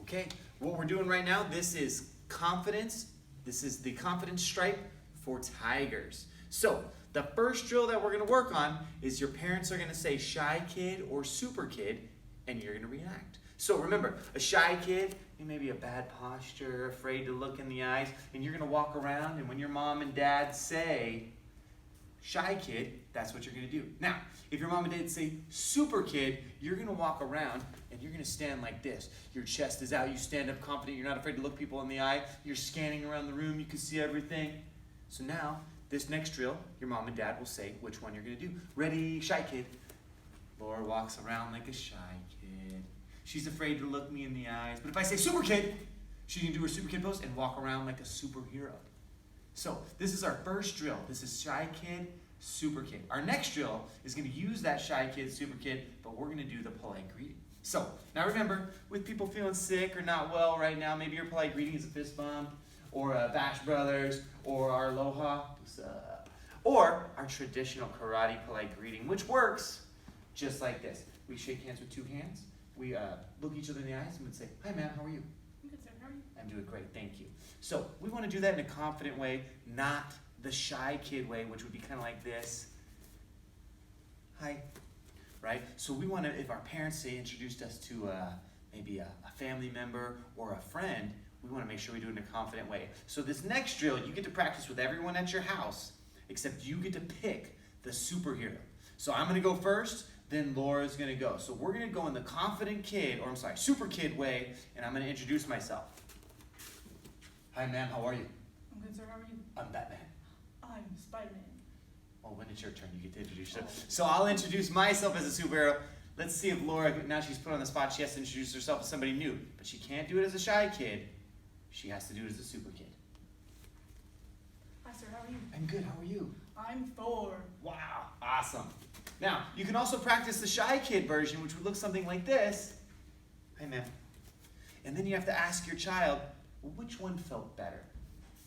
Okay, what we're doing right now, this is confidence. This is the confidence stripe for tigers. So the first drill that we're going to work on is your parents are going to say shy kid or super kid, and you're going to react. So remember, a shy kid, you may be a bad posture, afraid to look in the eyes, and you're going to walk around, and when your mom and dad say shy kid, that's what you're going to do. Now, if your mom and dad say super kid, you're going to walk around and you're going to stand like this. Your chest is out, you stand up confident, you're not afraid to look people in the eye, you're scanning around the room, you can see everything. So now, this next drill, your mom and dad will say which one you're going to do. Ready, shy kid. Laura walks around like a shy kid. She's afraid to look me in the eyes. But if I say super kid, she can do her super kid pose and walk around like a superhero. So this is our first drill. This is shy kid, super kid. Our next drill is going to use that shy kid, super kid, but we're going to do the polite greeting. So now remember, with people feeling sick or not well right now, maybe your polite greeting is a fist bump, or a Bash Brothers, or our aloha, or our traditional karate polite greeting, which works just like this. We shake hands with two hands. We look each other in the eyes and would say, "Hi, ma'am, how are you?" I'm good, sir. How are you? I'm doing great, thank you. So we want to do that in a confident way, not the shy kid way, which would be kind of like this. Hi, right? So we want to, if our parents say introduced us to maybe a family member or a friend, we want to make sure we do it in a confident way. So this next drill, you get to practice with everyone at your house, except you get to pick the superhero. So I'm going to go first, then Laura's going to go. So we're going to go in the confident kid, or I'm sorry, super kid way, and I'm going to introduce myself. Hi, ma'am, how are you? I'm good, sir. How are you? I'm Batman. I'm Spider-Man. Oh, when it's your turn, you get to introduce yourself. So I'll introduce myself as a superhero. Let's see if Laura, now she's put on the spot, she has to introduce herself as somebody new. But she can't do it as a shy kid. She has to do it as a super kid. Hi, sir. How are you? I'm good, how are you? I'm Thor. Wow, awesome. Now, you can also practice the shy kid version, which would look something like this. Hi, ma'am. And then you have to ask your child, which one felt better,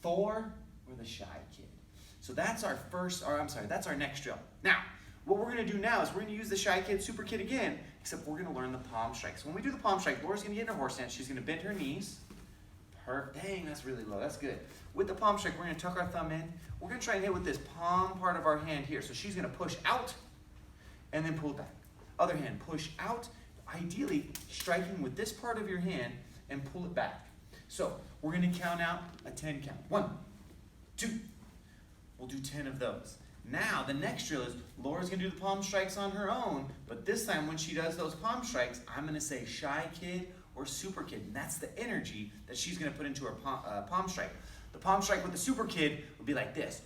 Thor or the shy kid? So that's our that's our next drill. Now, what we're going to do now is we're going to use the shy kid, super kid again, except we're going to learn the palm strike. So when we do the palm strike, Laura's going to get in her horse stance. She's going to bend her knees. Perfect. Dang, that's really low. That's good. With the palm strike, we're going to tuck our thumb in. We're going to try and hit with this palm part of our hand here. So she's going to push out and then pull it back. Other hand, push out, ideally striking with this part of your hand and pull it back. So we're going to count out a 10 count. 1, 2. We'll do 10 of those. Now, the next drill is Laura's going to do the palm strikes on her own, but this time when she does those palm strikes, I'm going to say shy kid or super kid, and that's the energy that she's going to put into her palm strike. The palm strike with the super kid would be like this.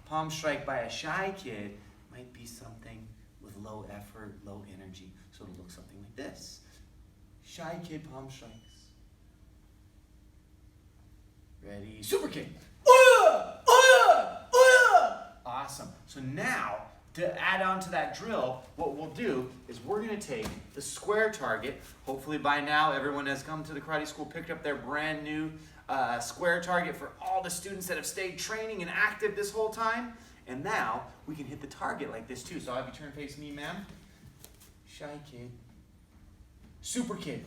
Palm strike by a shy kid might be something with low effort, low energy, so it'll look something like this. Shy kid palm strikes. Ready, super kid. Awesome. So now, to add on to that drill, what we'll do is we're going to take the square target. Hopefully by now everyone has come to the karate school, picked up their brand new square target for all the students that have stayed training and active this whole time. And now we can hit the target like this too. So I'll have you turn face me, ma'am. Shy kid. Super kid.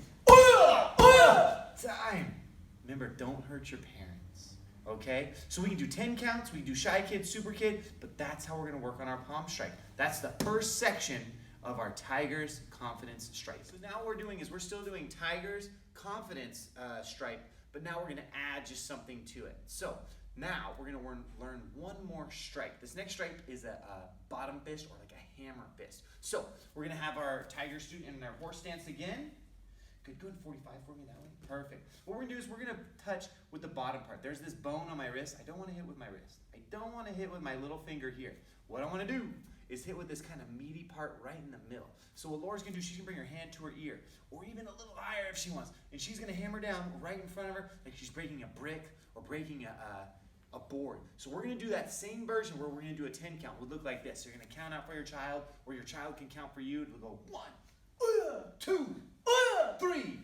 Time. Remember, don't hurt your parents. Okay? So we can do 10 counts, we can do shy kid, super kid, but that's how we're going to work on our palm strike. That's the first section of our Tigers Confidence Stripe. So now what we're doing is we're still doing Tigers Confidence Stripe, but now we're going to add just something to it. So now we're going to learn one more strike. This next stripe is a bottom fist or like a hammer fist. So we're going to have our tiger student in their horse stance again. Good, go ahead, 45 for me that way. Perfect. What we're going to do is we're going to touch with the bottom part. There's this bone on my wrist. I don't want to hit with my wrist. I don't want to hit with my little finger here. What I want to do is hit with this kind of meaty part right in the middle. So what Laura's going to do, she's going to bring her hand to her ear, or even a little higher if she wants. And she's going to hammer down right in front of her like she's breaking a brick or breaking a board. So we're going to do that same version where we're going to do a 10 count. It would look like this. You're going to count out for your child, or your child can count for you. It will go 1, 2, 3.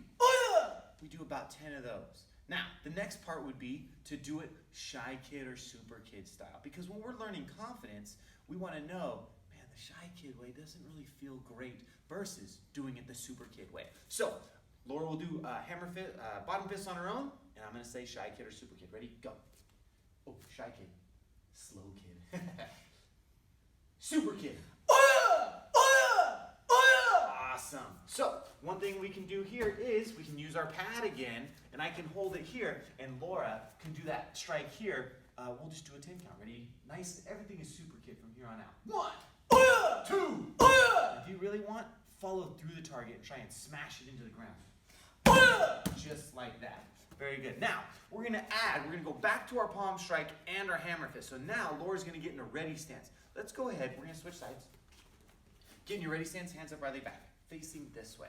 We do about 10 of those. Now, the next part would be to do it shy kid or super kid style. Because when we're learning confidence, we want to know, man, the shy kid way doesn't really feel great versus doing it the super kid way. So Laura will do hammer fist, bottom fist on her own, and I'm gonna say shy kid or super kid. Ready? Go. Oh, shy kid. Slow kid. Super kid. Awesome. So, one thing we can do here is we can use our pad again, and I can hold it here, and Laura can do that strike here. We'll just do a 10 count. Ready? Nice. Everything is super kid from here on out. 1, 2. If you really want, follow through the target and try and smash it into the ground. Just like that. Very good. Now, we're going to go back to our palm strike and our hammer fist. So now, Laura's going to get in a ready stance. Let's go ahead. We're going to switch sides. Get in your ready stance, hands up, right back, facing this way.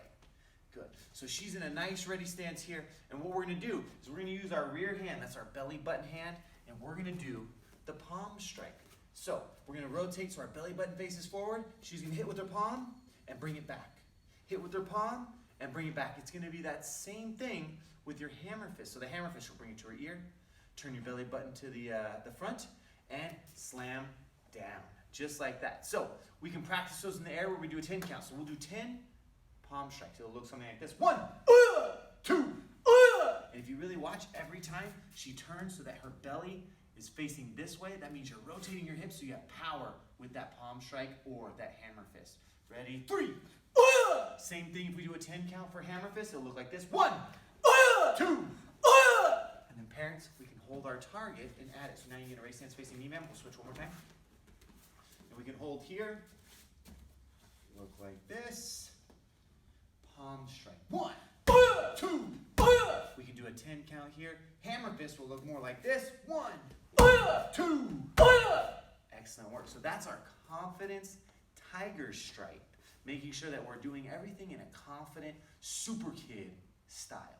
Good. So she's in a nice ready stance here. And what we're going to do is we're going to use our rear hand. That's our belly button hand. And we're going to do the palm strike. So we're going to rotate so our belly button faces forward. She's going to hit with her palm and bring it back. Hit with her palm and bring it back. It's going to be that same thing with your hammer fist. So the hammer fist will bring it to her ear. Turn your belly button to the front and slam down. Just like that. So we can practice those in the air where we do a 10 count. So we'll do 10 palm strikes. It'll look something like this. 1, 2. And if you really watch, every time she turns so that her belly is facing this way, that means you're rotating your hips so you have power with that palm strike or that hammer fist. Ready? 3. Same thing if we do a 10 count for hammer fist. It'll look like this. 1, 2. And then parents, we can hold our target and add it. So now you get a race stance facing me, ma'am. We'll switch one more time. And we can hold here. Look like this. Palm strike. 1, 2. We can do a 10 count here. Hammer fist will look more like this. 1, 2. Excellent work. So that's our confidence tiger strike. Making sure that we're doing everything in a confident super kid style.